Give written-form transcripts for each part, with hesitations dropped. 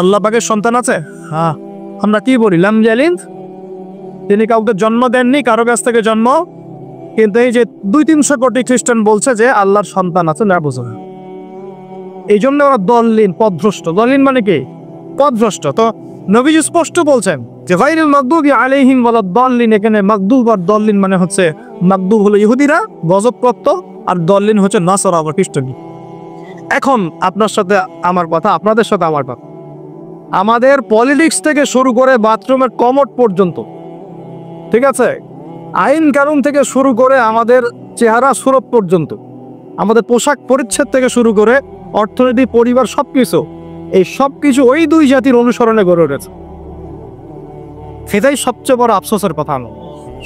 আল্লাহ পাকের সন্তান আছে? হ্যাঁ। আমরা কি বলি? লাম ইয়ালিদ, তিনি কাউকে জন্ম দেননি, কারো কাছ থেকে জন্ম। কিন্তু এই যে 200-300 কোটি খ্রিস্টান বলছে যে আল্লাহর সন্তান আছে, না বোঝো না। এই জন্য ওরা দলিন, পথভ্রষ্ট। দলিন মানে কি? পথভ্রষ্ট। তো নবীজি স্পষ্ট বলছেন যে গায়রিল মাগদুবি আলাইহিম ওয়ালাদ-দাল্লিন। এখানে মাগদুব আর দল্লিন মানে হচ্ছে, মাগদুব হলো ইহুদিরা, গজবপ্রাপ্ত, আর দল্লিন হচ্ছে নাসারা বা খ্রিস্টান। এখন আপনার সাথে আমার কথা, আপনাদের সাথে আমার কথা, আমাদের পলিটিক্স থেকে শুরু করে বাথরুমের কমোড পর্যন্ত, ঠিক আছে, আইন কানুন থেকে শুরু করে আমাদের চেহারা সুরত পর্যন্ত, আমাদের পোশাক পরিচ্ছদ থেকে শুরু করে অর্থনীতি, পরিবার, সবকিছু, এই সবকিছু ওই দুই জাতির অনুসরণে গড়ে উঠেছে। সেটাই সবচেয়ে বড় আফসোসের কথা।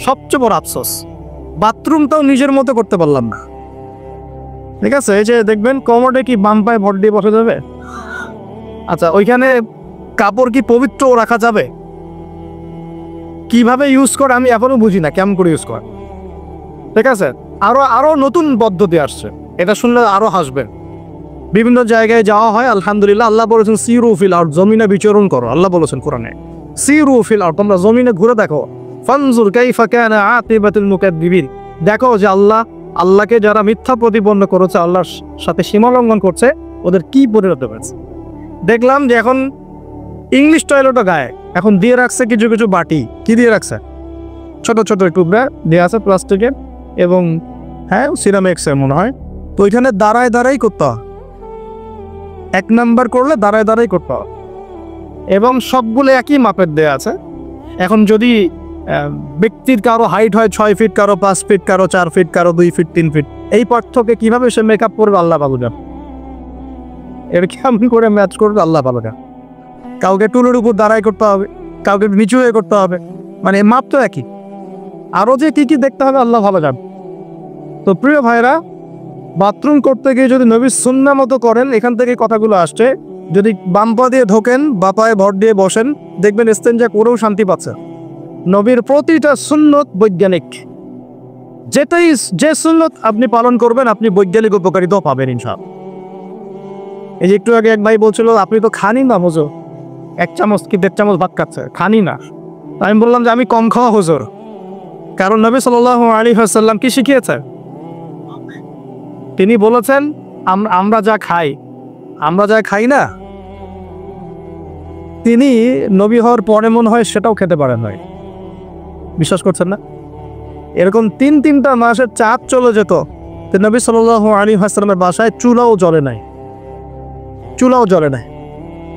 সবচেয়ে বড় আফসোস, বাথরুমটাও নিজের মতো করতে পারলাম না। ঠিক আছে, এই যে দেখবেন কমোডে কি বাম পায়ে ভর দিয়ে বসে যাবে? আচ্ছা, ওইখানে কাপড় কি পবিত্র রাখা যাবে? কিভাবে ইউজ করে আমি এখনো বুঝি না, কেমন করে ইউজ করে। ঠিক আছে, আরো নতুন পদ্ধতি আসছে, এটা শুনলে আরো হাসবেন। বিভিন্ন জায়গায় যাওয়া হয়, আলহামদুলিল্লাহ। আল্লাহ বলেছেন সিরু ফিল আরদ, জমিনে বিচরণ করো। আল্লাহ বলেছেন কোরআনে সিরু ফিল আরদ, তোমরা জমিনে ঘুরে দেখো। ফানজুর কাইফা কানা আকিবাতুল মুকাদ্দিবিন, দেখো যে আল্লাহকে যারা মিথ্যা প্রতিপন্ন করেছে, আল্লাহর সাথে সীমা লঙ্ঘন করছে, ওদের কি পরিণত হয়েছে। দেখলাম যে এখন ইংলিশ টয়লেটও গায়ে এখন দিয়ে রাখছে কিছু কিছু বাটি। কি দিয়ে রাখছে? ছোট ছোট টুকরা দিয়ে আছে প্লাস্টিকের, এবং হ্যাঁ সিরামিক্সের মনে হয়। তো ওইখানে দাঁড়ায় দাঁড়াই করতে হয়, 1 নাম্বার করলে দাঁড়ায় দাঁড়াই করতে হয়, এবং সবগুলো একই মাপের দেয়া আছে। এখন যদি ব্যক্তির কারো হাইট হয় 6 ফিট, কারো 5 ফিট, কারো 4 ফিট, কারো 2 ফিট, 3 ফিট, এই পার্থক্যে কিভাবে সে মেকআপ করবে আল্লাহ বাবু জান। এর কেমন করে ম্যাচ করবে আল্লাহ বাবু জান। কাউকে টুলের উপর দাঁড়াই করতে হবে, কাউকে নিচু হয়ে করতে হবে, মানে মাপ তো একই। আরও যে কি কি দেখতে হবে আল্লাহ ভালো জান। তো প্রিয় ভাইরা, বাথরুম করতে গিয়ে যদি নবীর সুন্নাহ মতো করেন, এখান থেকে কথাগুলো আসছে। যদি বাম পা দিয়ে ঢোকেন, বা পায়ে ভর দিয়ে বসেন, দেখবেন ইস্তেঞ্জা করেও শান্তি পাচ্ছে। নবীর প্রতিটা সুন্নত বৈজ্ঞানিক। যে সুন্নত আপনি পালন করবেন, আপনি বৈজ্ঞানিক উপকারিতাও পাবেন ইনশাআল্লাহ। এই যে একটু আগে এক ভাই বলছিল আপনি তো খানি না হুজুর, 1 চামচ কি 1.5 চামচ ভাত খাচ্ছে, খানি না। আমি বললাম যে আমি কম খাওয়া হুজুর, কারণ নবী সাল্লাল্লাহু আলাইহি ওয়াসাল্লাম কি শিখিয়েছে? তিনি বলেছেন আমরা যা খাই না, তিনি নবী হওয়ার পরে মনে হয় সেটাও খেতে পারেন নাই। বিশ্বাস করছেন না? এরকম 3-3টা মাসের চাঁদ চলে যেত, নবী সাল্লাল্লাহু আলাইহি ওয়াসাল্লামের বাসায় চুলাও জ্বলে নাই।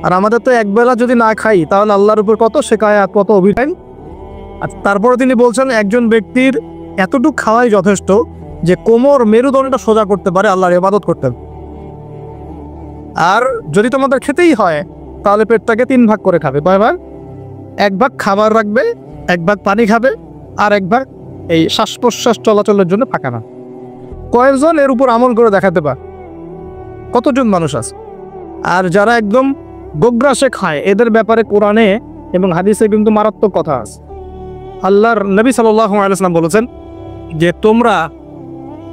আর আমাদের তো একবেলা যদি না খাই তাহলে আল্লাহর উপর কত শেখায়, কত অভিটাইম। আর তারপরে তিনি বলছেন একজন ব্যক্তির এতটুকু খাওয়াই যথেষ্ট যে কোমর মেরুদণ্ডটা সোজা করতে পারে, আল্লাহর ইবাদত করতে। আর যদি তোমাদের খেতেই হয় তাহলে পেটটাকে 3 ভাগ করে খাবে। কয় ভাগ? 1 ভাগ খাবার রাখবে, 1 ভাগ পানি খাবে, আর 1 ভাগ এই শ্বাস প্রশ্বাস চলাচলের জন্য ফাঁকা না। কয়েকজন এর উপর আমল করে দেখাতে পারে? কতজন মানুষ আছে? আর যারা একদম গোগ্রাসে খায়, এদের ব্যাপারে কোরআনে এবং হাদিসে কিন্তু মারাত্মক কথা আছে। আল্লাহর নবী সাল্লাল্লাহু আলাইহি ওয়াসাল্লাম বলেছেন যে তোমরা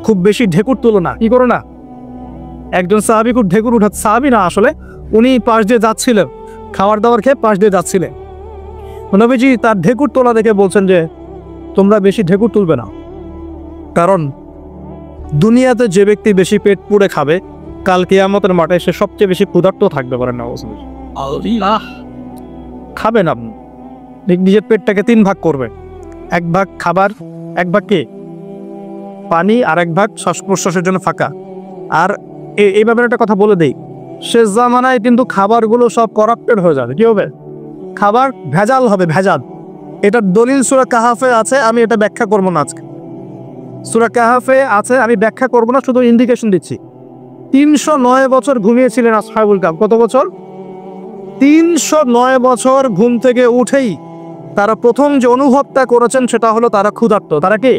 খুব বেশি ঢেকুর তুলো না। কি করো না? একজন সাহাবী খুব ঢেকুর উঠাচ্ছে, সাহাবী না আসলে, উনি পাশ দিয়ে যাচ্ছিলেন, খাবার দাবার খেয়ে পাশ দিয়ে যাচ্ছিলেন। নবীজি তার ঢেকুর তোলা দেখে বলছেন যে তোমরা বেশি ঢেকুর তুলবে না, কারণ দুনিয়াতে যে ব্যক্তি বেশি পেট পুড়ে খাবে, কাল কিয়ামতের মাঠে সে সবচেয়ে বেশি ক্ষুধার্ত থাকবে। পারেন না খাবেন আপনি, নিজের পেটটাকে 3 ভাগ করবে, 1 ভাগ খাবার, 1 ভাগ কি পানি, আর 1 ভাগ শ্বাস প্রশ্বাসের জন্য ফাঁকা। আর এই ব্যাপারে একটা কথা বলে দেই, শেষ জামানায় কিন্তু খাবারগুলো সব করাপ্টেড হয়ে যাবে। কি হবে? খাবার ভেজাল হবে, ভেজাল। এটার দলিল সূরা কাহাফে আছে, আমি এটা ব্যাখ্যা করবো না আজকে। সূরা কাহাফে আছে, আমি ব্যাখ্যা করবো না, শুধু ইন্ডিকেশন দিচ্ছি। 309 বছর ঘুমিয়েছিলেন আসহাবুল কাহফ। কত বছর? 309 বছর ঘুম থেকে উঠেই তারা প্রথম যে অনুভবটা করেছেন সেটা হলো তারা ক্ষুধার্ত। তারা কি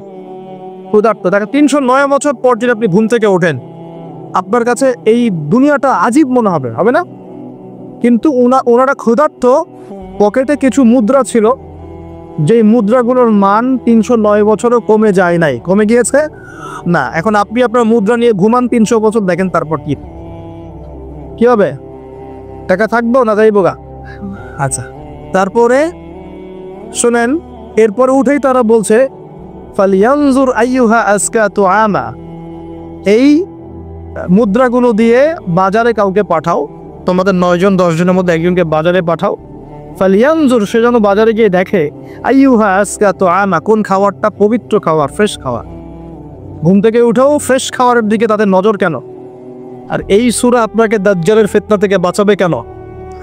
ক্ষুধার্ত? তারা 309 বছর পর যদি আপনি ঘুম থেকে ওঠেন, আপনার কাছে এই দুনিয়াটা আজীব মনে হবে, হবে না? কিন্তু ওনারা ক্ষুধার্ত, পকেটে কিছু মুদ্রা ছিল, যেই মুদ্রাগুলোর মান 309 বছরও কমে যায় নাই। কমে গিয়েছে না। এখন আপনি আপনার মুদ্রা নিয়ে ঘুমান 300 বছর, দেখেন তারপর কি হবে? টাকা থাকবো না যাইবো গা? আচ্ছা, তারপরে শোনেন, এরপরে উঠেই তারা বলছে ফালিয়ানজুর আইয়ুহা আজকা তুআমা, এই মুদ্রাগুলো দিয়ে বাজারে কাউকে পাঠাও, তোমাদের 9-10 জনের মধ্যে একজনকে বাজারে পাঠাও। ফালিয়ানজুর, সে যেন বাজারে গিয়ে দেখে আইয়ুহা আজকা তুআমা, কোন খাবারটা পবিত্র খাবার, ফ্রেশ খাবার। ঘুম থেকে উঠেও ফ্রেশ খাবারের দিকে তাদের নজর কেন? আর এই সূরা আপনাকে দাজ্জালের ফিতনা থেকে বাঁচাবে কেন?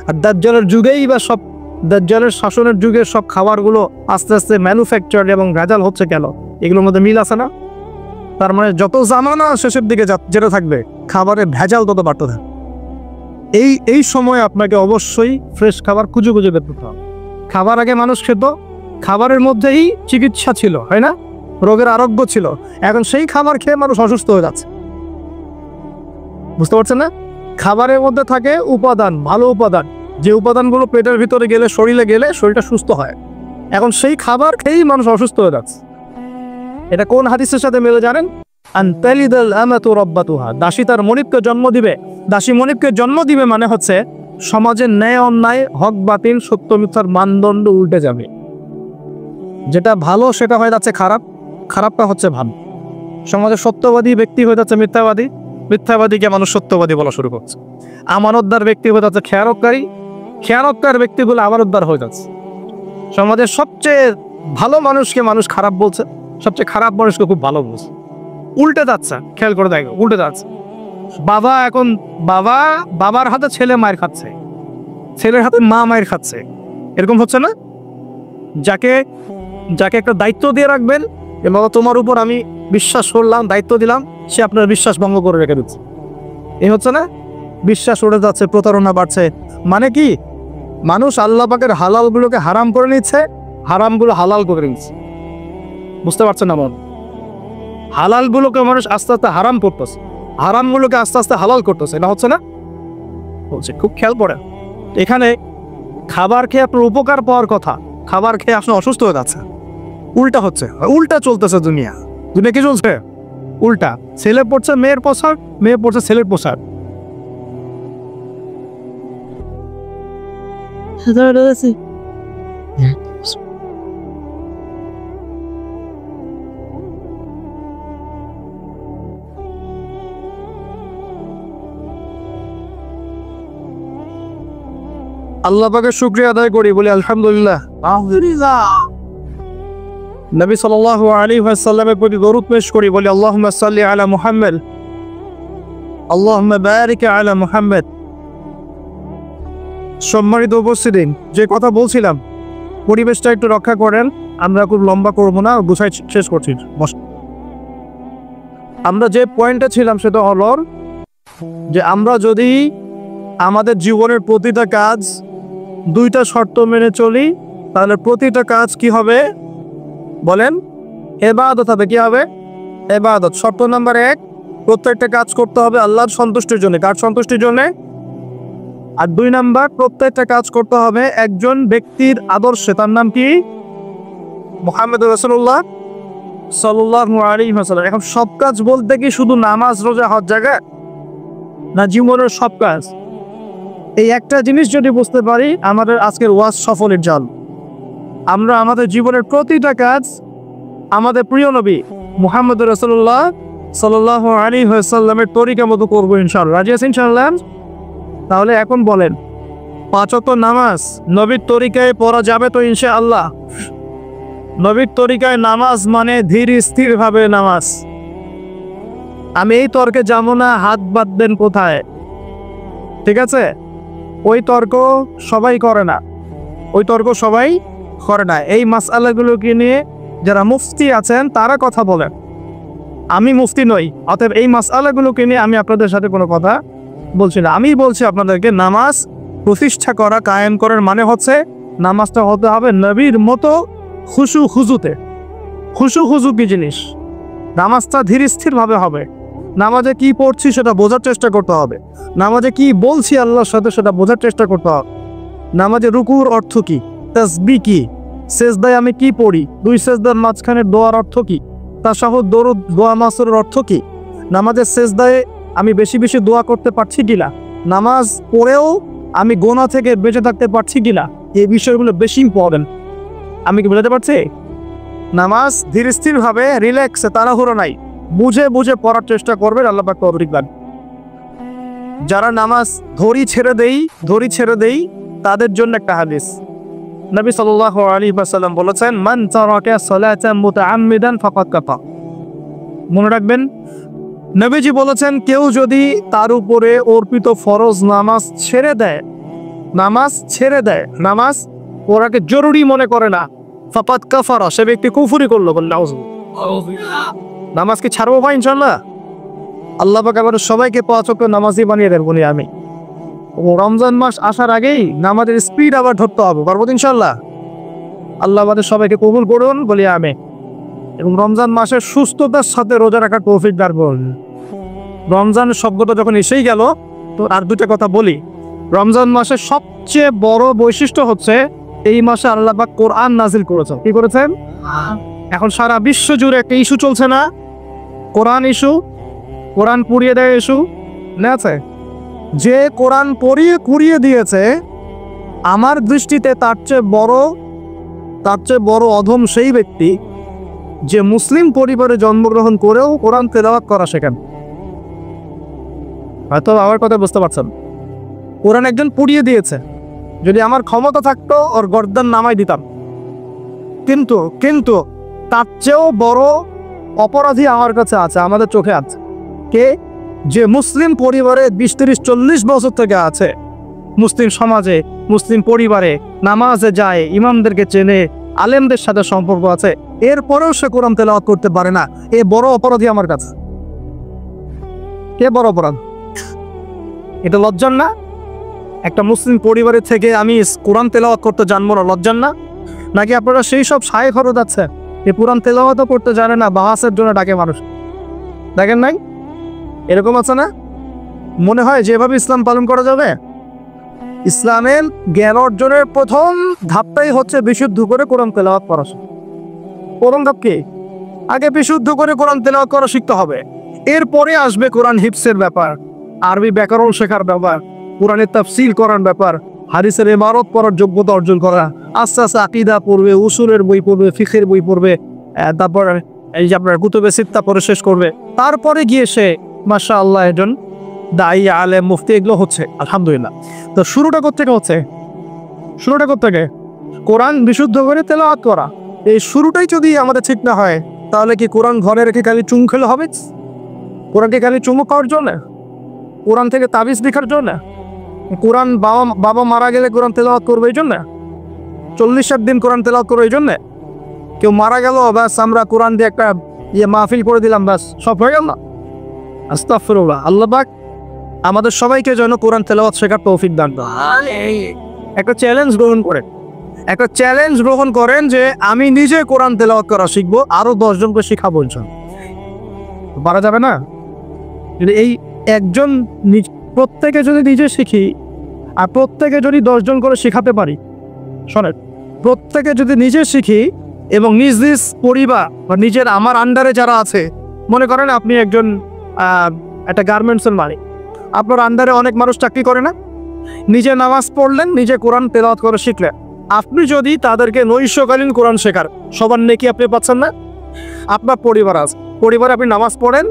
আর দাজ্জালের যুগেই বা সব, দাজ্জালের শাসনের যুগে সব খাবারগুলো আস্তে আস্তে ম্যানুফ্যাকচার্ড এবং ভেজাল হচ্ছে কেন? এগুলোর মধ্যে মিল আছে না? তার মানে যত জামানা শেষের দিকে যেটা থাকবে, খাবারে ভেজাল তত বাড়তে থাকবে। এই সময় আপনাকে অবশ্যই ফ্রেশ খাবার খুঁজে খুঁজে বের করতে হবে। খাবার আগে মানুষ খেত, খাবারের মধ্যেই চিকিৎসা ছিল, হয় না? রোগের আরোগ্য ছিল। এখন সেই খাবার খেয়ে মানুষ অসুস্থ হয়ে যাচ্ছে। বুঝতে পারছেন না? খাবারের মধ্যে থাকে উপাদান, ভালো উপাদান, যে উপাদানগুলো পেটের ভিতরে গেলে, শরীরে গেলে শরীরটা সুস্থ হয়। এখন সেই খাবার খেয়েই মানুষ অসুস্থ হয়ে যাচ্ছে। এটা কোন হাদিসের সাথে মিলে জানেন? আনতালিদাল আমাতু রাব্বাতুহা, দাসী তার মনিবকে জন্ম দিবে। দাসী মনিবকে জন্ম দিবে মানে হচ্ছে সমাজের ন্যায় অন্যায়, হক বাতিল, সত্য মিথ্যার মানদণ্ড উল্টে যাবে। যেটা ভালো সেটা হয়ে যাচ্ছে খারাপ, খারাপটা হচ্ছে ভালো। সমাজে সত্যবাদী ব্যক্তি হয়ে যাচ্ছে মিথ্যাবাদী, মিথ্যাবাদীকে মানুষ সত্যবাদী বলা শুরু করছে। আমানতদার ব্যক্তি হয়ে যাচ্ছে খেয়ানতকারী, খেয়ানতকার ব্যক্তিগুলো আমানতদার হয়ে যাচ্ছে। সমাজের সবচেয়ে ভালো মানুষকে মানুষ খারাপ বলছে, সবচেয়ে খারাপ মানুষকে খুব ভালো বলছে। উল্টে যাচ্ছে, খেয়াল করে দেখো, উল্টে যাচ্ছে। বাবা এখন বাবার হাতে ছেলে মায়ের খাচ্ছে, ছেলের হাতে মা মায়ের খাচ্ছে, এরকম হচ্ছে না? যাকে একটা দায়িত্ব দিয়ে রাখবেন, এবং তোমার উপর আমি বিশ্বাস করলাম, দায়িত্ব দিলাম, সে আপনার বিশ্বাস ভঙ্গ করে রেখে দিচ্ছে। এই হচ্ছে না? বিশ্বাস উড়ে যাচ্ছে, প্রতারণা বাড়ছে। মানে কি? মানুষ আল্লাহ পাকের হালালগুলোকে হারাম করে নিচ্ছে, হারামগুলো হালাল করে নিচ্ছে। বুঝতে পারছেন না? হালালগুলোকে মানুষ আস্তে আস্তে হারাম করতেছে, হারামগুলোকে আস্তে আস্তে হালাল করতেছে। এটা হচ্ছে না? বলছে, খুব খেয়াল করে। এখানে খাবার খেয়ে আপনার উপকার পাওয়ার কথা, খাবার খেয়ে আপনি অসুস্থ হয়ে যাচ্ছে। উল্টা হচ্ছে, উল্টা চলতেছে দুনিয়া। দুনিয়া কি চলছে? উল্টা। ছেলে পড়ছে মেয়ের পোশাক, মেয়ে পড়ছে ছেলের পোশাক। আল্লাহ পাকের শুকরিয়া আদায় করি, বলি আলহামদুলিল্লাহ। নবী সাল্লাল্লাহু আলাইহি ওয়াসাল্লামের প্রতি দরুদ পেশ করি, বলি আল্লাহুম্মা সাল্লি আলা মুহাম্মাদ, আল্লাহুম্মা বারিক আলা মুহাম্মাদ। সম্মানিত উপস্থিতি, যে কথা বলছিলাম, পরিবেশটা একটু রক্ষা করেন। আমরা খুব লম্বা করবো না, গুছাই শেষ করছি। আমরা যে পয়েন্টে ছিলাম সেটা হলো যে আমরা যদি আমাদের জীবনের প্রতিটা কাজ দুইটা শর্ত মেনে চলি, তাহলে প্রতিটা কাজ কি হবে বলেন? ইবাদত হবে। কি হবে? ইবাদত। শর্ত নাম্বার 1, প্রত্যেকটা কাজ করতে হবে আল্লাহর সন্তুষ্টির জন্য। কার সন্তুষ্টির জন্য? আর 2 নাম্বার, প্রত্যেকটা কাজ করতে হবে একজন ব্যক্তির আদর্শে। তার নাম কি? মুহাম্মদুর রাসূলুল্লাহ সাল্লাল্লাহু আলাইহি ওয়াসাল্লাম। এখন সব কাজ বলতে কি শুধু নামাজ, রোজা, হজ জায়গা না? জীবনের সব কাজ। এই একটা জিনিস যদি বুঝতে পারি, আমাদের আজকের ওয়াজ সফলের জাল। আমরা আমাদের জীবনের প্রতিটা কাজ আমাদের প্রিয় নবী মুহাম্মদুর রাসূলুল্লাহ সাল্লাল্লাহু আলাইহি ওয়াসাল্লামের তরিকা মতো করবো ইনশাআল্লাহ। রাজি আছেন ইনশাআল্লাহ? তাহলে এখন বলেন, 5 ওয়াক্ত নামাজ নবীর তরিকায় পড়া যাবে তো ইনশাআল্লাহ? নবীর তরিকায় নামাজ মানে ধীর স্থির ভাবে নামাজ। আমি এই তর্কে যাবো না, হাত বাঁধবেন কোথায়, ঠিক আছে? ওই তর্ক সবাই করে না, ওই তর্ক সবাই করে না। এই মাসআলাগুলোকে নিয়ে যারা মুফতি আছেন তারা কথা বলেন, আমি মুফতি নই। অতএব এই মাসআলাগুলোকে নিয়ে আমি আপনাদের সাথে কোনো কথা বলছি না। আমি বলছি আপনাদেরকে, নামাজ প্রতিষ্ঠা করা, কায়েম করার মানে হচ্ছে নামাজটা হতে হবে নবীর মতো খুশু খুজুতে। খুশু খুজু কি জিনিস? নামাজটা ধীর স্থিরভাবে হবে। নামাজে কি পড়ছি সেটা বোঝার চেষ্টা করতে হবে। নামাজে কি বলছি আল্লাহর সাথে সেটা বোঝার চেষ্টা করতে হবে। নামাজে রুকুর অর্থ কি, তাসবিহ কি, সেজদায় আমি কি পড়ি, 2 সেজদার মাঝখানে দোয়ার অর্থ কি, তাশাহুদ, দরুদ, দোয়া মাসুরের অর্থ কি, নামাজের সেজদায় আমি বেশি বেশি দোয়া করতে পারছি কিনা, নামাজ পড়েও আমি গোনা থেকে বেঁচে থাকতে পারছি কিনা, এই বিষয়গুলো বেশি ইম্পর্টেন্ট। আমি কি বোঝাতে পারছি? নামাজ ধীর স্থিরভাবে, রিল্যাক্সে, তাড়াহুড়ো নাই, বুঝে বুঝে পড়ার চেষ্টা করবেন, আল্লাহ পাক তৌফিক দান। যারা নামাজ ধরি ছেড়ে দেই তাদের জন্য একটা হাদিস, নবী সাল্লাল্লাহু আলাইহি ওয়াসাল্লাম বলেছেন, মান তারাকা সালাতান মুতাআম্মিদান ফাকাদ কাফার। মনে রাখবেন, নবীজি বলেছেন, কেউ যদি তার উপরে অর্পিত ফরজ নামাজ ছেড়ে দেয়, নামাজ ওরাকে জরুরি মনে করে না, ফাকাদ কাফার, সে ব্যক্তি কুফরি করলো। নামাজ কি ছাড়বো ভাই? ইনশাআল্লাহ আল্লাহ পাক আমাদের সবাইকে 5 ওয়াক্ত নামাজি বানিয়ে দেন বলি আমি। রমজান মাস আসার আগেই নামাজের স্পিড আবার ধরতে হবে, পারবো ইনশাআল্লাহ। আল্লাহ আমাদের সবাইকে কবুল করুন বলি আমি। এবং রমজান মাসের সুস্থতার সাথে রোজা রাখার তৌফিক দান করুন। রমজান শব্দটা যখন এসেই গেল, তো আর দুটো কথা বলি। রমজান মাসের সবচেয়ে বড় বৈশিষ্ট্য হচ্ছে এই মাসে আল্লাহ পাক কোরআন নাজিল করেছেন। কি করেছেন? এখন সারা বিশ্ব জুড়ে একটা ইস্যু চলছে না, কোরআন ইস্যু, কোরআন পুড়িয়ে দেয় ইস্যু না আছে? যে কোরআন কুড়িয়ে দিয়েছে, আমার দৃষ্টিতে তার চেয়ে বড় অধম সেই ব্যক্তি যে মুসলিম পরিবারে জন্মগ্রহণ করেও কোরআন তেলাওয়াত করা শেখেন। হয়তো আমার কথা বুঝতে পারছেন। কোরআন একজন পুড়িয়ে দিয়েছে, যদি আমার ক্ষমতা থাকতো ওর গর্দান নামাই দিতাম, কিন্তু তার চেয়েও বড় অপরাধী আমার কাছে আছে, আমাদের চোখে আছে। কে? যে মুসলিম পরিবারে 20-30-40 বছর থেকে আছে, মুসলিম সমাজে, মুসলিম পরিবারে নামাজে যায়, ইমামদেরকে চেনে, আলেমদের সাথে সম্পর্ক আছে, এরপরেও সে কোরআন তেলাওয়াত করতে পারে না। এ বড় অপরাধী আমার কাছে। কে বড় অপরাধ? এটা লজ্জার না? একটা মুসলিম পরিবারের থেকে আমি কোরআন তেলাওয়াত করতে জানবো না, লজ্জার না? নাকি আপনারা সেই সব শায়েখ হতে যাচ্ছে, এ কোরআন তেলাওয়াতও করতে জানে না, বাহাসের জন্য ডাকে মানুষ? দেখেন নাই এরকম আছে না? মনে হয় যেভাবে ইসলাম পালন করা যাবে। ইসলামের জ্ঞান অর্জনের প্রথম ধাপটাই হচ্ছে বিশুদ্ধ করে কোরআন তেলাওয়াত করা। প্রথম ধাপ কি? আগে বিশুদ্ধ করে কোরআন তেলাওয়াত করা শিখতে হবে, এরপরে আসবে কোরআন হিফসের ব্যাপার, আরবি ব্যাকরণ শেখার ব্যাপার, কোরআনের তাফসীর করার ব্যাপার, হাদিসের ইবারত পড়ার যোগ্যতা অর্জন করা, আস্তে আস্তে আকীদা পড়বে, উসুলের বই পড়বে, ফিকহের বই পড়বে, তারপর এই যে আপনার কুতুবে সিত্তা পড়ে শেষ করবে, তারপরে গিয়ে সে মাশাআল্লাহ একজন দায়ী, আলেম, মুফতি, এগুলো হচ্ছে আলহামদুলিল্লাহ। তো শুরুটা কোত্থেকে হচ্ছে? কোরআন বিশুদ্ধ করে তেলাওয়াত করা। এই শুরুটাই যদি আমাদের ঠিক না হয়, তাহলে কি কোরআন ঘরে রেখে খালি চুম খেলে হবে? কোরআনকে খালি চুমু খাওয়ার জন্য? কোরআন থেকে তাবিজ লেখার জন্য? কোরআন বাবা মারা গেলে কোরআন তেলাওয়াত করবে এই জন্য? 40 দিন কোরআন তেলাওয়াত করবে এই জন্য? কেউ মারা গেল, ব্যাস আমরা কোরআন দিয়ে একটা মাহফিল করে দিলাম, ব্যাস সব হয়ে গেল না? আস্তাগফিরুল্লাহ। আল্লাহ পাক আমাদের সবাইকে যেন কোরআন তেলাওয়াত শেখার তৌফিক দান করেন। একটা চ্যালেঞ্জ গ্রহণ করেন যে আমি নিজে কোরআন তেলাওয়াত করা শিখবো, আরো 10 জনকে শিখাবো। পারা যাবে না? যদি এই একজন প্রত্যেকে যদি নিজে শিখি, আর প্রত্যেকে যদি 10 জন করে শিখাতে পারি, শোনেন, প্রত্যেকে যদি নিজে শিখি এবং নিজ নিজ পরিবার বা নিজের আমার আন্ডারে যারা আছে, মনে করেন আপনি একজন একটা গার্মেন্টসের মালিক, আপনার আন্ডারে অনেক মানুষ চাকরি করে না? নিজে নামাজ পড়লেন, নিজে কোরআন তেলাওয়াত করে শিখলেন, আপনি যদি তাদেরকে নৈশকালীন কোরআন শেখার সবার নেকি আপনি পাচ্ছেন না? আপনার পরিবারে আপনি নামাজ পড়েন,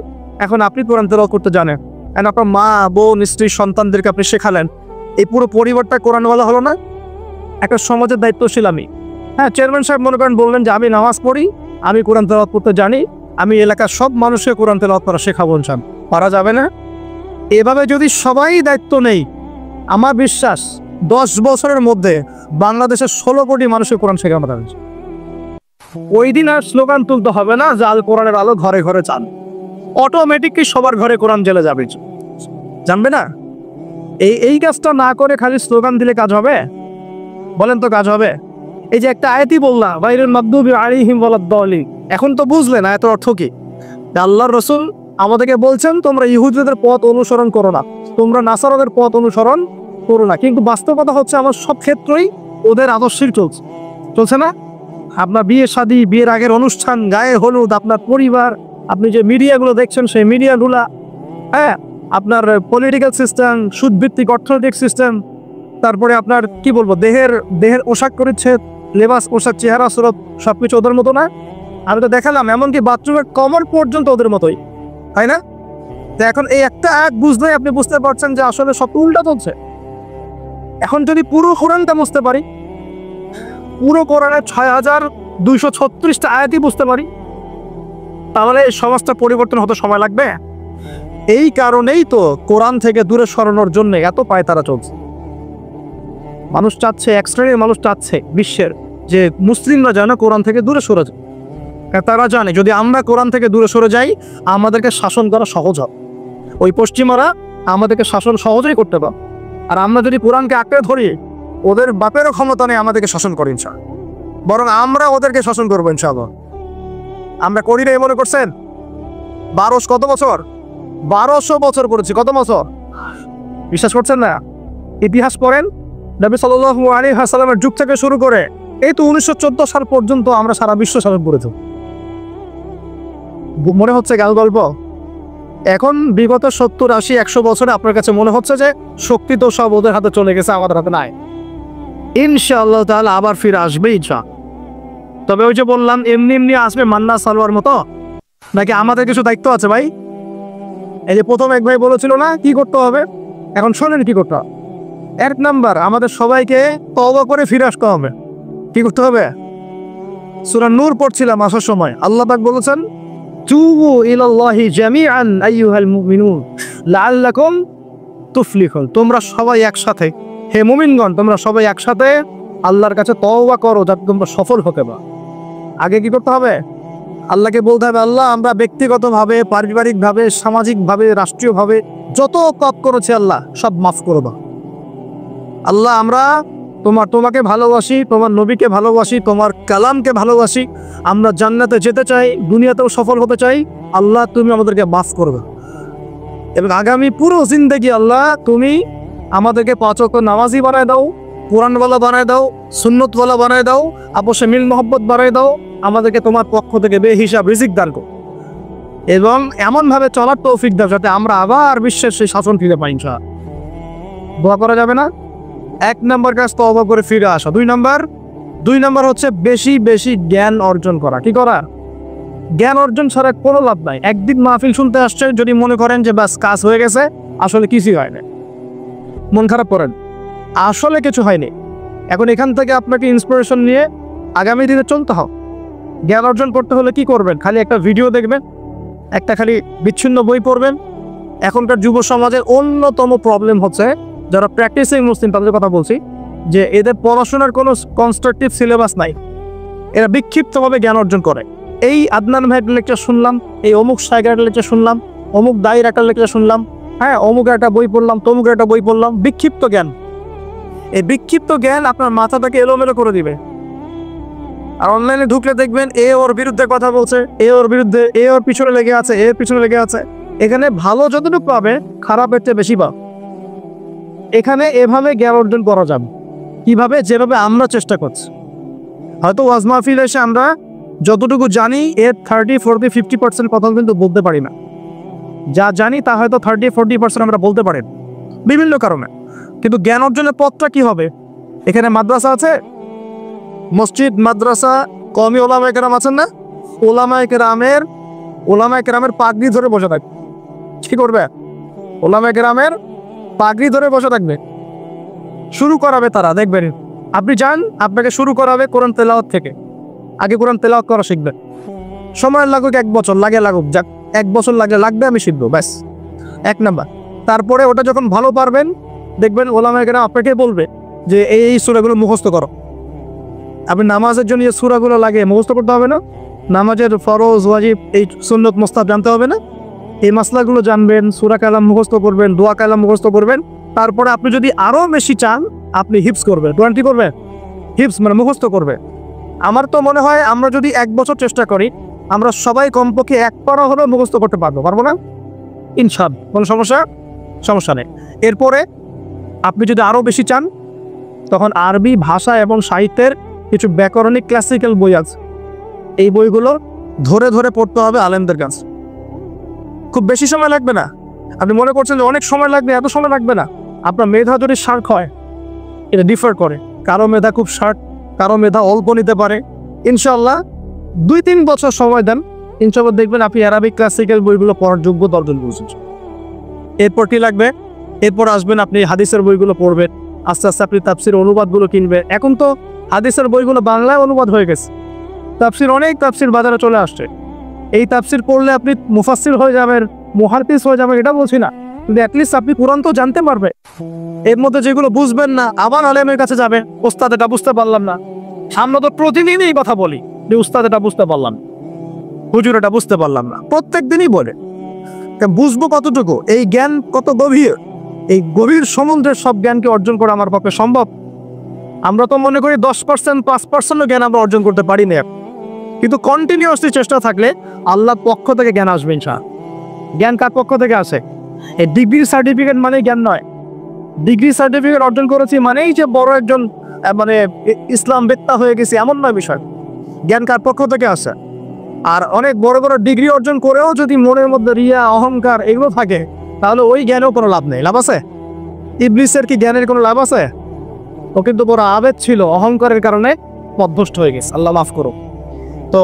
এখন আপনি কোরআন তেলাওয়াত করতে জানেন, এখন আপনার মা, বোন, স্ত্রী, সন্তানদেরকে আপনি শেখালেন, এই পুরো পরিবারটা কোরআনওয়ালা হলো না? একটা সমাজের দায়িত্বশীল আমি। হ্যাঁ, চেয়ারম্যান সাহেব মনে করেন বললেন যে আমি নামাজ পড়ি, আমি কোরআন তেলাওয়াত করতে জানি, আমি এলাকার সব মানুষকে কোরআন তেলাওয়াত করা শেখাবো। পারা যাবে না? এভাবে যদি সবাই দায়িত্ব নেই, আমার বিশ্বাস 10 বছরের মধ্যে বাংলাদেশের 16 কোটি মানুষের কোরআন শেখানো যাবে। ওই দিন আর স্লোগান তুলতে হবে না, জাল কোরআনের আলো ঘরে ঘরে চান, অটোমেটিকলি সবার ঘরে কোরআন জ্বলে যাবে। জানবে না? এই কাজটা না করে খালি স্লোগান দিলে কাজ হবে? বলেন তো কাজ হবে? এই যে একটা আয়াতই বললাম, গায়রিল মাগদুবি আলাইহিম ওয়ালাদ-দাল্লিন, এখন তো বুঝলেন আয়াতের অর্থ কি? আল্লাহর রাসূল আমাদেরকে বলছেন তোমরা ইহুদিদের পথ অনুসরণ করো না, তোমরা নাসারাদের পথ অনুসরণ করো না। কিন্তু বাস্তবতা হচ্ছে আমার সব ক্ষেত্রেই ওদের আদর্শই চলছে না? আপনার বিয়ে শাদী, বিয়ের আগের অনুষ্ঠান, গায়ে হলুদ, আপনার পরিবার, আপনি যে মিডিয়াগুলো দেখছেন সেই মিডিয়াগুলা, হ্যাঁ, আপনার পলিটিক্যাল সিস্টেম, সুদভিত্তিক অর্থনৈতিক সিস্টেম, তারপরে আপনার কি বলবো, দেহের দেহের পোশাক পরিচ্ছদ, লেবাস পোশাক, চেহারা সুরত সবকিছু ওদের মতো না। আমি তো দেখালাম এমনকি বাথরুমের কমর পর্যন্ত ওদের মতোই, তাই না? তো এখন এই একটা আয়াত বুঝলেই আপনি বুঝতে পারছেন যে আসলে সব উল্টা চলছে। এখন যদি পুরো কোরআনটা বুঝতে পারি, পুরো কোরআনের ৬,২৩৬টা আয়াতই বুঝতে পারি, তাহলে এই সমাজটা পরিবর্তন হতে সময় লাগবে। এই কারণেই তো কোরআন থেকে দূরে সরানোর জন্য এত পায়তারা চলছে। মানুষ চাচ্ছে, এক শ্রেণীর মানুষ চাচ্ছে বিশ্বের যে মুসলিমরা যেন কোরআন থেকে দূরে সরে যায়। তারা জানে যদি আমরা কোরআন থেকে দূরে সরে যাই আমাদেরকে শাসন করা সহজ হবে। ওই পশ্চিমারা আমাদেরকে শাসন সহজেই করতে পারে। আর আমরা যদি কোরআনকে আঁকড়ে ধরি, ওদের বাপেরও ক্ষমতা নেই আমাদেরকে শাসন করে ইনশাআল্লাহ, বরং আমরা ওদেরকে শাসন করবো ইনশাআল্লাহ। আমরা করি না মনে করছেন? 1200 কত বছর? 1200 বছর করেছি। কত বছর? বিশ্বাস করছেন না? ইতিহাস পড়েন, নবী সাল্লাল্লাহু আলাইহি ওয়াসাল্লামের যুগ থেকে শুরু করে এই তো 1914 সাল পর্যন্ত আমরা সারা বিশ্ব শাসন করেছি। মনে হচ্ছে গেল গল্প। এখন বিগত 70, 80, 100 বছরে আপনার কাছে মনে হচ্ছে যে শক্তি তো সব ওদের হাতে চলে গেছে, আমাদের হাতে নাই। ইনশাআল্লাহ তাআলা আবার ফিরে আসবে ইনশাআল্লাহ। তবে ওই যে বললাম এমনি এমনি আসবে মান্না সালোয়ার মতো, নাকি আমাদের কিছু দায়িত্ব আছে ভাই? এই যে প্রথম এক ভাই বলেছিল না কি করতে হবে, এখন শোনেন কি করতে হবে। 1 নাম্বার, আমাদের সবাইকে তওবা করে ফিরে আসতে হবে। কি করতে হবে? সূরা নূর পড়ছিলাম আসার সময়, আল্লাহ পাক বলেছেন তুবু ইলাল্লাহি জামিআন আইয়ুহাল মুমিনুন লাআল্লাকুম তুফলিহুন। তোমরা সবাই একসাথে, হে মুমিনগণ তোমরা সবাই একসাথে আল্লাহর কাছে তওবা করো যাতে তোমরা সফল হতে পারো। আগে কি করতে হবে? আল্লাহকে বলতে হবে আল্লাহ আমরা ব্যক্তিগতভাবে, পারিবারিকভাবে, সামাজিকভাবে, রাষ্ট্রীয়ভাবে যত পাপ করেছি আল্লাহ সব মাফ করে দাও। আল্লাহ আমরা তোমাকে ভালোবাসি, তোমার নবীকে ভালোবাসি, তোমার কালামকে ভালোবাসি, আমরা জান্নাতে যেতে চাই, দুনিয়াতেও সফল হতে চাই। আল্লাহ তুমি আমাদেরকে মাফ করবে এবং আগামী পুরো জিন্দেগি আল্লাহ তুমি আমাদেরকে 5 ওয়াক্ত নামাজি বানায় দাও, কোরআনওয়ালা বানায় দাও, সুন্নতওয়ালা বানায় দাও, আপসে মিল মহব্বত বানায় দাও, আমাদেরকে তোমার পক্ষ থেকে বেহিসাব রিজিক দান করো এবং এমনভাবে চলার তৌফিক দাও যাতে আমরা আবার বিশ্বের সেই শাসন ফিরে পাই ইনশাআল্লাহ। দোয়া করা যাবে না? 1 নম্বর কাজ তওবা করে ফিরে আসা। 2 নম্বর হচ্ছে বেশি বেশি জ্ঞান অর্জন করা। কি করা? জ্ঞান অর্জন ছাড়া কোনো লাভ নাই। একদিন মাহফিল শুনতে আসছে যদি মনে করেন যে বাস কাজ হয়ে গেছে, আসলে কিছুই হয় না, মন খারাপ করেন, আসলে কিছু হয়নি। এখন এখান থেকে আপনাকে ইন্সপিরেশন নিয়ে আগামী দিনে চলতে হবে। জ্ঞান অর্জন করতে হলে কি করবেন? খালি একটা ভিডিও দেখবেন, একটা খালি বিচ্ছিন্ন বই পড়বেন। এখনকার যুব সমাজের অন্যতম প্রবলেম হচ্ছে যারা প্র্যাকটিসিং মুসলিম, তাদের কথা বলছি, যে এদের পড়াশোনার কোনো কনস্ট্রাকটিভ সিলেবাস নাই, এরা বিক্ষিপ্তভাবে জ্ঞান অর্জন করে। এই আদনান ভাইয়ের লেকচার শুনলাম, এই অমুক সাইকার লেকচার শুনলাম, অমুক দায়ের একটা লেকচার শুনলাম, হ্যাঁ অমুকের একটা বই পড়লাম, তমুকের একটা বই পড়লাম, বিক্ষিপ্ত জ্ঞান। এই বিক্ষিপ্ত জ্ঞান আপনার মাথাটাকে এলোমেলো করে দিবে। আর অনলাইনে ঢুকলে দেখবেন এ ওর বিরুদ্ধে কথা বলছে, এ ওর বিরুদ্ধে, এ ওর পিছনে লেগে আছে, এর পিছনে লেগে আছে। এখানে ভালো যতটুকু পাবে খারাপের চেয়ে বেশি পাবে। এখানে এভাবে জ্ঞান অর্জন করা যাবে কিভাবে? যেভাবে আমরা চেষ্টা করছি। হয়তো ওয়াজ মাহফিল এসে আমরা যতটুকু জানি এর 30, 40, 50% কথা কিন্তু বলতে পারি না। যা জানি তা হয়তো 30, 40% আমরা বলতে পারি বিভিন্ন কারণে। কিন্তু জ্ঞান অর্জনের পথটা কি হবে? এখানে মাদ্রাসা আছে, মসজিদ, মাদ্রাসা, কওমি ওলামায়ে কেরাম আছেন না? ওলামায়ে কেরামের পাগড়ি ধরে বসে থাকবে। কি করবে? ওলামায়ে কেরামের পাগড়ি ধরে বসে থাকবে, শুরু করাবে তারা। দেখবেন আপনি যান, আপনাকে শুরু করাবে কোরআন তেলাওয়াত থেকে। আগে কোরআন তেলাওয়াত করা শিখবেন, সময় লাগুক 1 বছর, লাগুক যাক, 1 বছর লাগবে, আমি শিখবো, ব্যাস 1 নাম্বার। তারপরে ওটা যখন ভালো পারবেন দেখবেন ওলামায়ে কেরাম আপনাকে বলবে যে এই সূরাগুলো মুখস্থ করো। আপনি নামাজের জন্য যে সূরাগুলো লাগে মুখস্থ করতে হবে না? নামাজের ফরজ, ওয়াজিব, এই সুন্নত, মুস্তাহাব জানতে হবে না? এই মাসলাগুলো জানবেন, সূরা কালাম মুখস্থ করবেন, দোয়া কালাম মুখস্থ করবেন। তারপরে আপনি যদি আরও বেশি চান আপনি হিফজ করবেন। কোরআন কি করবেন? হিফজ মানে মুখস্থ করবে। আমার তো মনে হয় আমরা যদি 1 বছর চেষ্টা করি আমরা সবাই কমপক্ষে 1 পারা হলেও মুখস্থ করতে পারবো না? ইনশাআল্লাহ, কোনো সমস্যা নেই। এরপরে আপনি যদি আরও বেশি চান তখন আরবি ভাষা এবং সাহিত্যের কিছু ব্যাকরণিক ক্লাসিক্যাল বই আছে, এই বইগুলো ধরে ধরে পড়তে হবে আলেমদের কাছে। খুব বেশি সময় লাগবে না। আপনি মনে করছেন যে অনেক সময় লাগবে, এত সময় লাগবে না। আপনার মেধা যদি শার্প হয়, এটা ডিফার করে। কারো মেধা খুব শার্ট, কারো মেধা অল্প নিতে পারে। ইনশাল্লাহ 2-3 বছর সময় দেন, ইনশাল্লাহ দেখবেন আপনি অ্যারাবিক ক্লাসিক্যাল বইগুলো পড়ার যোগ্যতা অর্জন করছেন। এরপর কি লাগবে? এরপর আসবেন আপনি হাদিসের বইগুলো পড়বেন, আস্তে আস্তে আপনি তাফসির অনুবাদগুলো কিনবেন। এখন তো হাদিসের বইগুলো বাংলায় অনুবাদ হয়ে গেছে, তাফসির অনেক তাফসির বাজারে চলে আসছে। এই তাফসির পড়লে আপনি মুফাসসির হয়ে যাবেন, মুহাদ্দিস হয়ে যাবেন, এটা বলছি না, কিন্তু অ্যাটলিস্ট আপনি কোরআন তো জানতে পারবে। এর মধ্যে যেগুলো বুঝবেন না আবার আলেমের কাছে যাবে, ওস্তাদ এটা বুঝতে পারলাম না। আমরা তো প্রতিদিনই এই কথা বলি যে উস্তাদ এটা বুঝতে পারলাম না, হুজুর এটা বুঝতে পারলাম না, প্রত্যেক দিনই বলে। বুঝবো কতটুকু? এই জ্ঞান কত গভীর, এই গভীর সমুদ্রের সব জ্ঞানকে অর্জন করা আমার পক্ষে সম্ভব? আমরা তো মনে করি 10%, 5% জ্ঞান আমরা অর্জন করতে পারি না, কিন্তু কন্টিনিউয়াসলি চেষ্টা থাকলে আল্লাহর পক্ষ থেকে জ্ঞান আসবে ইনশাআল্লাহ। জ্ঞান কার পক্ষ থেকে আসে? এই ডিগ্রি সার্টিফিকেট মানে জ্ঞান নয়। ডিগ্রি সার্টিফিকেট অর্জন করেছি মানেই যে বড় একজন মানে ইসলাম বেত্তা হয়ে গেছি, এমন নয় বিষয়। জ্ঞান কার পক্ষ থেকে আসে? আর অনেক বড় বড় ডিগ্রি অর্জন করেও যদি মনের মধ্যে রিয়া, অহংকার এগুলো থাকে, তাহলে ওই জ্ঞানেও কোনো লাভ নেই। লাভ আছে? ইবলিসের কি জ্ঞানের কোনো লাভ আছে? ও কিন্তু বড় আবেদ ছিল, অহংকারের কারণে পথভ্রষ্ট হয়ে গেছে, আল্লাহ মাফ করো। তো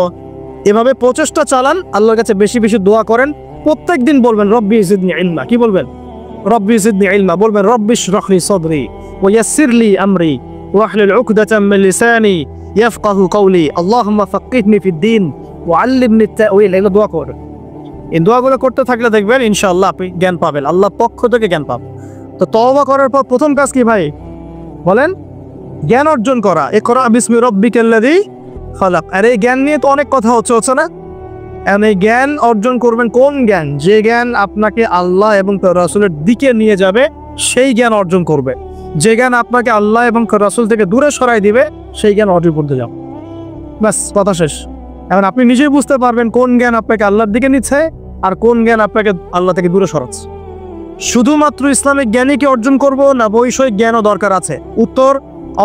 এভাবে প্রচেষ্টা চালান, আল্লাহর কাছে বেশি বেশি দোয়া করেন। প্রত্যেক দিন বলবেন রব্বি জিদনি ইলমা। কি বলবেন? রব্বি জিদনি ইলমা। বলবেন রব্বি ইশরাহ লি সাদরি ওয়া ইয়াসসির লি আমরি ওয়াহলুল উকদাতাম মিন লিসানি ইয়াফকাহু কওলি আল্লাহুম্মা ফাক্কিহনি ফিদ-দীন ওয়া আল্লিমনি আত-তা'ওয়িল। এগুলো দোয়া করবেন। এই দোয়াগুলো করতে থাকলে দেখবেন ইনশাআল্লাহ আপনি জ্ঞান পাবেন, আল্লাহর পক্ষ থেকে জ্ঞান পাবেন। তো তওবা করার পর প্রথম কাজ কি ভাই? বলেন, জ্ঞান অর্জন করা। ইকরা বিসমি রাব্বিকাল্লাযী খালাক। আর এই জ্ঞান নিয়ে তো অনেক কথা হচ্ছে না? এখন এই জ্ঞান অর্জন করবেন কোন জ্ঞান? যে জ্ঞান আপনাকে আল্লাহ এবং তার রাসূলের দিকে নিয়ে যাবে, সেই জ্ঞান অর্জন করবে। যে জ্ঞান আপনাকে আল্লাহ এবং রাসূল থেকে দূরে সরাই দিবে, সেই জ্ঞান অর্জন করতে যাও। ব্যাস, কথা শেষ। এখন আপনি নিজেই বুঝতে পারবেন কোন জ্ঞান আপনাকে আল্লাহর দিকে নিচ্ছে আর কোন জ্ঞান আপনাকে আল্লাহ থেকে দূরে সরাচ্ছে। শুধুমাত্র ইসলামিক জ্ঞানই কি অর্জন করব, না বৈষয়িক জ্ঞানও দরকার আছে? উত্তর,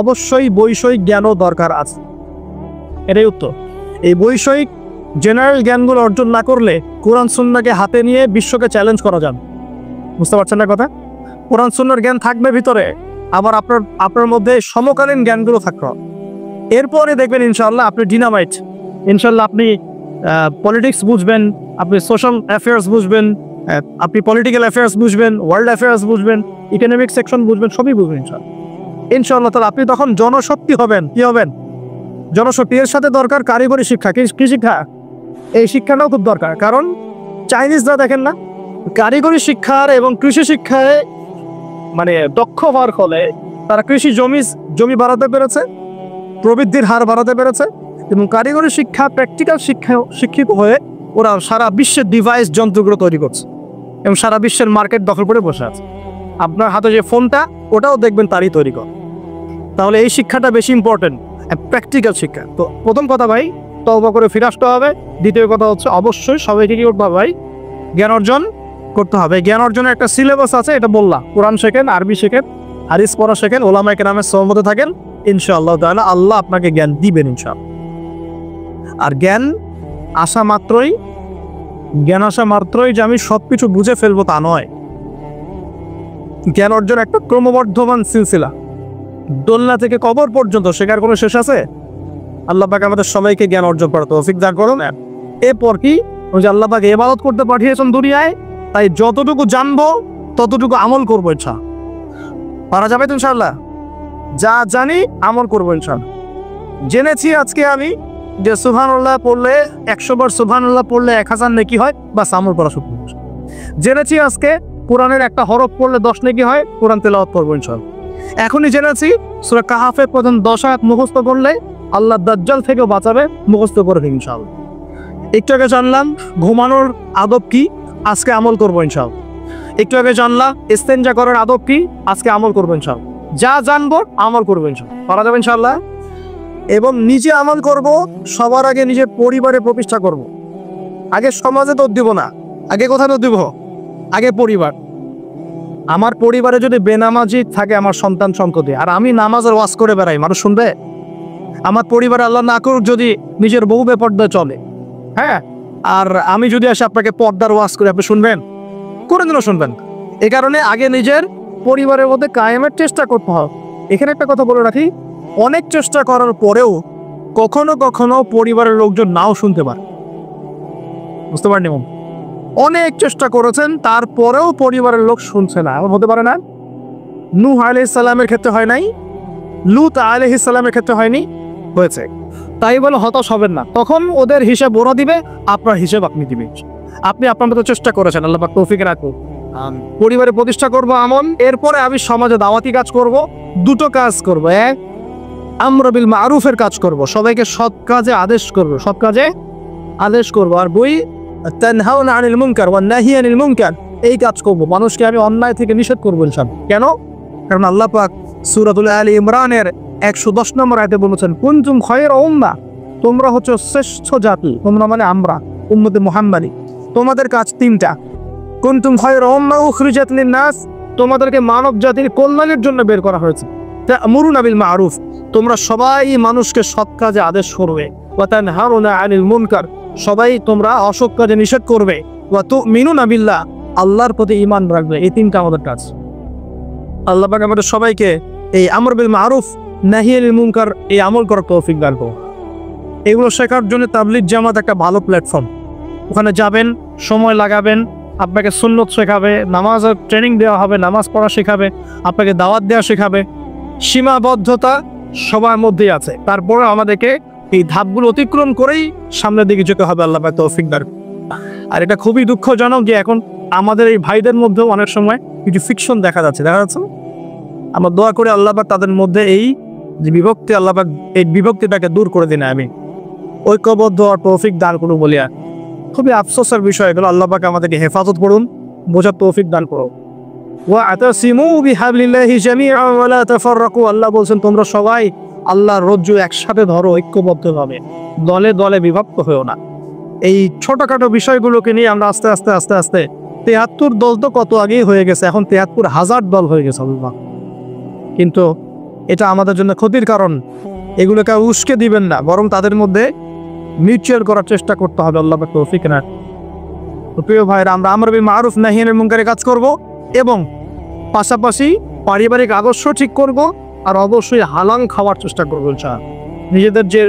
অবশ্যই বৈষয়িক জ্ঞানও দরকার আছে। এটাই উত্তর। এই বৈষয়িক জেনারেল জ্ঞানগুলো অর্জন না করলে কোরআন সুন্নাহকে হাতে নিয়ে বিশ্বকে চ্যালেঞ্জ করা যাবে। বুঝতে পারছেন না কথা? কোরআন সুন্নাহর জ্ঞান থাকবে ভিতরে, আবার আপনার মধ্যে সমকালীন জ্ঞানগুলো থাকবে। এরপরে দেখবেন ইনশাআল্লাহ আপনি ডিনামাইট। ইনশাআল্লাহ আপনি পলিটিক্স বুঝবেন, আপনি সোশ্যাল অ্যাফেয়ার্স বুঝবেন, আপনি পলিটিক্যাল অ্যাফেয়ার্স বুঝবেন, ওয়ার্ল্ড অ্যাফেয়ার্স বুঝবেন, ইকোনমিক সেকশন বুঝবেন, সবই বুঝবেন ইনশাআল্লাহ। তাহলে আপনি তখন জনশক্তি হবেন। কি হবেন? জনশক্তি। এর সাথে দরকার কারিগরি শিক্ষা। কি শিক্ষা? এই শিক্ষাটাও খুব দরকার। কারণ চাইনিজরা দেখেন না, কারিগরি শিক্ষার এবং কৃষি শিক্ষায় মানে দক্ষ হওয়ার ফলে তারা কৃষি জমি বাড়াতে পেরেছে, প্রবৃদ্ধির হার বাড়াতে পেরেছে, এবং কারিগরি শিক্ষা, প্র্যাকটিক্যাল শিক্ষিত হয়ে ওরা সারা বিশ্বের ডিভাইস যন্ত্রগুলো তৈরি করছে এবং সারা বিশ্বের মার্কেট দখল করে বসে আছে। আপনার হাতে যে ফোনটা, ওটাও দেখবেন তারই তৈরি কর। তাহলে এই শিক্ষাটা বেশি ইম্পর্টেন্ট, প্র্যাকটিক্যাল শিক্ষা। তো প্রথম কথা ভাই, তওবা করে ফিরে আসতে হবে। দ্বিতীয় কথা হচ্ছে অবশ্যই সবাইকে কি করতে হবে ভাই? জ্ঞান অর্জন করতে হবে। জ্ঞান অর্জনের একটা সিলেবাস আছে, এটা বললাম। কোরআন শেখেন, আরবি শেখেন, হাদিস পড়া শেখেন, ওলামায়ে কেরামের সহমতে থাকেন, ইনশাআল্লাহ তাআলা আল্লাহ আপনাকে জ্ঞান দিবেন ইনশাআল্লাহ। আর জ্ঞান আসা মাত্রই যে আমি সবকিছু বুঝে ফেলবো তা নয়। জ্ঞান অর্জন একটা ক্রমবর্ধমান সিলসিলা। দোলনা থেকে কবর পর্যন্ত শেখার কোনো শেষ আছে? আল্লাহ পাক আমাদের সবাইকে জ্ঞান অর্জন করার তৌফিক দান করুন। এরপর কি, ওই যে আল্লাহ পাক ইবাদত করতে পাঠিয়েছেন দুনিয়ায়, তাই যতটুকু জানবো ততটুকু আমল করবো ইনশাআল্লাহ। পারা যাবে তো ইনশাআল্লাহ? যা জানি আমল করবো ইনশাআল্লাহ। জেনেছি আজকে আমি যে সুবহানাল্লাহ পড়লে 100 বার সুবহানাল্লাহ পড়লে 1000 নেকি হয়, বাস আমল করা শুরু করবো। জেনেছি আজকে কোরআনের একটা হরফ পড়লে 10 নেকি হয়, কোরআন তেলাওয়াত করবো ইনশাআল্লাহ। এখনই জেনেছি সূরা কাহাফের প্রথম 10 আয়াত মুখস্থ করলে আল্লাহ দাজ্জাল থেকেও বাঁচাবে, মুখস্থ করে দিন ইনশাআল্লাহ। একটু আগে জানলাম ঘুমানোর আদব কি, আজকে আমল করবো ইনশাআল্লাহ। একটু আগে জানলাম ইস্তেনজা করার আদব কি, আজকে আমল করবো ইনশাআল্লাহ। যা জানবো আমল করবো ইনশাআল্লাহ। পারা যাবে ইনশাআল্লাহ। এবং নিজে আমল করব, সবার আগে নিজের পরিবারে প্রতিষ্ঠা করব। আগে সমাজে দৌড় দিব না, আগে কোথায় দৌড় দিব? আগে পরিবার। আমার পরিবারে যদি বেনামাজি থাকে আমার সন্তান সন্ততি, আর আমি নামাজের ওয়াজ করে বেড়াই, মানুষ শুনবে? আমার পরিবারে আল্লাহ না করুক যদি নিজের বউ বেপর্দায় চলে, হ্যাঁ, আর আমি যদি আসে আপনাকে পর্দার ওয়াজ করে, আপনি শুনবেন? কোনোদিনও শুনবেন। এ কারণে আগে নিজের পরিবারের মধ্যে কায়েমের চেষ্টা করতে হবে। এখানে একটা কথা বলে রাখি, অনেক চেষ্টা করার পরেও কখনো কখনো পরিবারের লোকজন নাও শুনতে পারে। বুঝতে পারেন? অনেক চেষ্টা করেছেন, তারপরেও পরিবারের লোক শুনছে না। এমন হতে পারে না? নূহ আলাইহিস সালামের ক্ষেত্রে হয় নাই, লূত আলাইহিস সালামের ক্ষেত্রে হয়নি, হয়েছে। তাই বলে হতাশ হবেন না, তখন ওদের হিসাব ওরা দিবে, আপনার হিসাব আপনি দিবেন। আপনি আপনার মতো চেষ্টা করেছেন, আল্লাহ পাক তৌফিক রাখুন। পরিবারে প্রতিষ্ঠা করব আমল, এরপরে আমি সমাজে দাওয়াতি কাজ করব। দুটো কাজ করব, এক আমর বিল মারুফের কাজ করব, সবাইকে সৎ কাজে আদেশ করব, সৎ কাজে আদেশ করব। আর বই তানহাউনা আনিল মুনকার ওয়ান নাহি আনিল মুনকার, এই কাজ করব, মানুষকে আমি অন্যায় থেকে নিষেধ করব ইনশাআল্লাহ। কেন? কারণ আল্লাহ পাক সূরাতুল আলী ইমরানের 110 নম্বর আয়াতে বলেছেন, কুনতুম খায়রা উম্মাহ, তোমরা হচ্ছে শ্রেষ্ঠ জাতি। তোমরা মানে আমরা, উম্মতে মুহাম্মাদি। তোমাদের কাজ তিনটা। কুনতুম খায়রা উম্মাহ উখরিজাত লিন-নাস, তোমাদেরকে মানব জাতির কল্যাণের জন্য বের করা হয়েছে। তা'মুরুনা বিল মারুফ, তোমরা সবাই মানুষকে সৎ কাজে আদেশ করবে। ওয়া তানহাউনা আনিল মুনকার, সবাই তোমরা অসৎ কাজে নিষেধ করবে। ওয়া তু'মিনুনা বিল্লাহ, আল্লাহর প্রতি ঈমান রাখবে। এই তিনটা আমাদের কাজ। আল্লাহ পাক আমাদের সবাইকে এই আমর বিল মারুফ নাহি আনিল মুনকার এই আমল করার তৌফিক দান করুন। এগুলো শেখার জন্য তাবলীগ জামাত একটা ভালো প্ল্যাটফর্ম। ওখানে যাবেন, সময় লাগাবেন, আপনাকে সুন্নত শেখাবে, নামাজের ট্রেনিং দেওয়া হবে, নামাজ পড়া শেখাবে, আপনাকে দাওয়াত দেওয়া শেখাবে। সীমাবদ্ধতা সবার মধ্যেই আছে, তারপরে আমাদেরকে এই ধাপগুলো অতিক্রম করেই সামনের দিকে যেতে হবে। আল্লাহ পাক তৌফিক দান। আর এটা খুবই দুঃখজনক যে এখন আমাদের এই ভাইদের মধ্যেও অনেক সময় কিছু ফিকশন দেখা যাচ্ছে। আমরা দোয়া করে আল্লাহ পাক তাদের মধ্যে এই যে বিভক্তি, আল্লাহ পাক এই বিভক্তিটাকে দূর করে দিন। আমি ঐক্যবদ্ধ আর তৌফিক দান করুন বলিয়া খুবই আফসোসের বিষয় এগুলো। আল্লাহ পাক আমাদেরকে হেফাজত করুন, বোঝার তৌফিক দান করুন। ওয়া'তাসিমু বিহাবলিল্লাহি জামিআন ওয়া লা তাফাররাকু, আল্লাহ বলেন তোমরা সবাই আল্লাহর রজ্জু একসাথে ধরো, ঐক্যবদ্ধভাবে, দলে দলে বিভক্ত হয়েও না। এই ছোটখাটো বিষয়গুলোকে নিয়ে আমরা আস্তে আস্তে 73 দল তো কত আগেই হয়ে গেছে, এখন 73,000 দল হয়ে গেছে। আল্লাহ কিন্তু এটা আমাদের জন্য ক্ষতির কারণ। এগুলোকে উস্কে দিবেন না, বরং তাদের মধ্যে মিউচুয়াল করার চেষ্টা করতে হবে। আল্লাহ পাক তৌফিক না। প্রিয় ভাইরা, আমরা আমর বিল মারুফ নাহি আনিল মুনকারের কাজ করব এবং পাশাপাশি পারিবারিক আদর্শ ঠিক করব, আর অবশ্যই হালাল খাওয়ার চেষ্টা করব ইনশাআল্লাহ। নিজেদের যে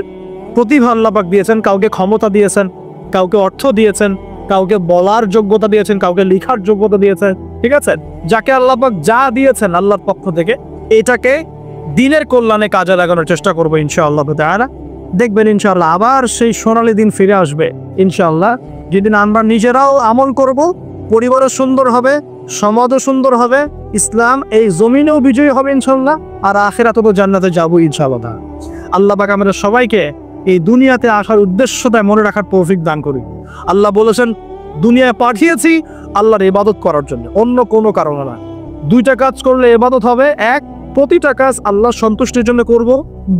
প্রতিভা আল্লাহ পাক দিয়েছেন, কাউকে ক্ষমতা দিয়েছেন, কাউকে অর্থ দিয়েছেন, কাউকে বলার যোগ্যতা দিয়েছেন, কাউকে লেখার যোগ্যতা দিয়েছেন, ঠিক আছে? যাকে আল্লাহ পাক যা দিয়েছেন আল্লাহর পক্ষ থেকে, এটাকে দিনের কল্যাণে কাজে লাগানোর চেষ্টা করবো ইনশাআল্লাহ তাআলা। দেখবেন ইনশাআল্লাহ আবার সেই সোনালী দিন ফিরে আসবে ইনশাআল্লাহ, যেদিন আমরা নিজেরাও আমল করব, পরিবারও সুন্দর হবে, সমাজও সুন্দর হবে, ইসলাম এই জমিনেও বিজয়ী হবে ইনশাআল্লাহ, আর আখিরাতেও তো জান্নাতে যাবো ইনশাআল্লাহ। আল্লাহ পাক আমাদের সবাইকে এই দুনিয়াতে আসার উদ্দেশ্যটা মনে রাখার তৌফিক দান করি। আল্লাহ বলেছেন দুনিয়ায় পাঠিয়েছি আল্লাহর ইবাদত করার জন্য, অন্য কোনো কারণে না। দুইটা কাজ করলে ইবাদত হবে, এক প্রতিটা কাজ আল্লাহর সন্তুষ্টির জন্য করব,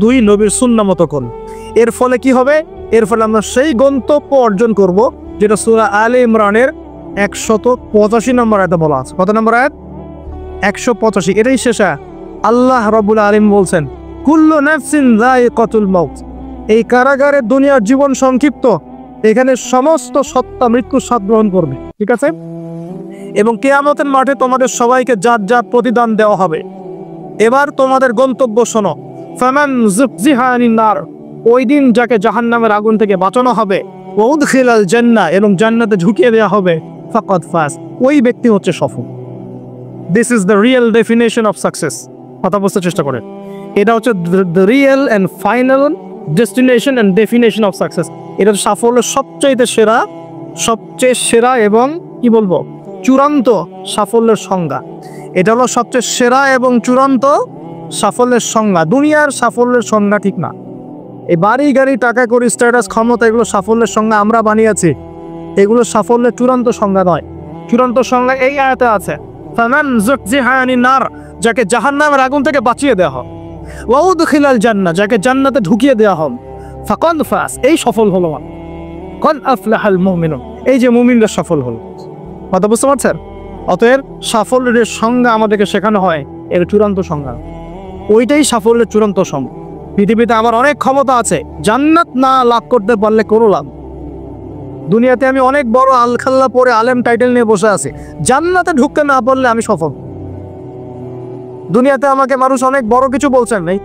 দুই নবীর সুন্নাহ মতো করব। এর ফলে কি হবে? এর ফলে আমরা সেই গন্তব্য অর্জন করব যেটা সূরা আলে ইমরানের 185 নম্বর আয়াতে বলা আছে। কত নম্বর আয়াত? 185। এটাই শেষ আয়াত। আল্লাহ রাব্বুল আলামিন বলছেন কুল্লু নাফসিন যায়িকাতুল মাউত, এই কারাগারের দুনিয়ার জীবন সংক্ষিপ্ত, এখানে সমস্ত সত্তা মৃত্যুর স্বাদ গ্রহণ করবে, ঠিক আছে? এবং কিয়ামতের মাঠে তোমাদের সবাইকে যার যার প্রতিদান দেওয়া হবে। এবার তোমাদের গন্তব্য শোনো, ফামান যুকজিহা আনিন নার, ওই দিন যাকে জাহান্নামের আগুন থেকে বাঁচানো হবে, ওয়া উদখিলাল জান্নাহ, এবং জান্নাতে ঢুকিয়ে দেওয়া হবে, ফাকাদ ফাজ, ওই ব্যক্তি হচ্ছে সফল। This is the real definition of success. কথা বুঝতে চেষ্টা করেন, এটা হচ্ছে the real and final destination and definition of success. এটা সাফল্যের সবচেয়ে সেরা এবং কি বলবো, চূড়ান্ত সাফল্যের সংজ্ঞা। এটা হলো সবচেয়ে সেরা এবং চূড়ান্ত সাফল্যের সংজ্ঞা। দুনিয়ার সাফল্যের সংজ্ঞা ঠিক না। এই বাড়ি গাড়ি, টাকা কড়ি, স্ট্যাটাস, ক্ষমতা, এগুলো সাফল্যের সংজ্ঞা আমরা বানিয়েছি। এগুলো সাফল্যের চূড়ান্ত সংজ্ঞা নয়। চূড়ান্ত সংজ্ঞা এই আয়াতে আছে, ফামান যুকজিহা আনিন নার, যাকে জাহান্নামের আগুন থেকে বাঁচিয়ে দেওয়া হয়, ওয়া উদখিলাল জান্নাহ, যাকে জান্নাতে ঢুকিয়ে দেওয়া হয়, ফাকাদ ফাজ, এই সফল হলো। কাদ আফলাহাল মুমিনুন, এই যে মুমিনরা সফল হলো। কথা বুঝতে পারছেন? অতএব সাফল্যের সংজ্ঞা আমাদেরকে শেখানো হয়, এর চূড়ান্ত সংজ্ঞা ওইটাই সাফল্যের চূড়ান্ত সংজ্ঞা। পৃথিবীতে আমার অনেক ক্ষমতা আছে, জান্নাত না লাভ করতে পারলে কোনো লাভ। দুনিয়াতে আমি অনেক বড় আলখাল্লা পরে আলেম টাইটেল নিয়ে বসে আছি, জান্নাতে ঢুকতে না পারলে আমি সফল। দুনিয়াতে আমাকে মানুষ অনেক বড় কিছু বলছেন নাই,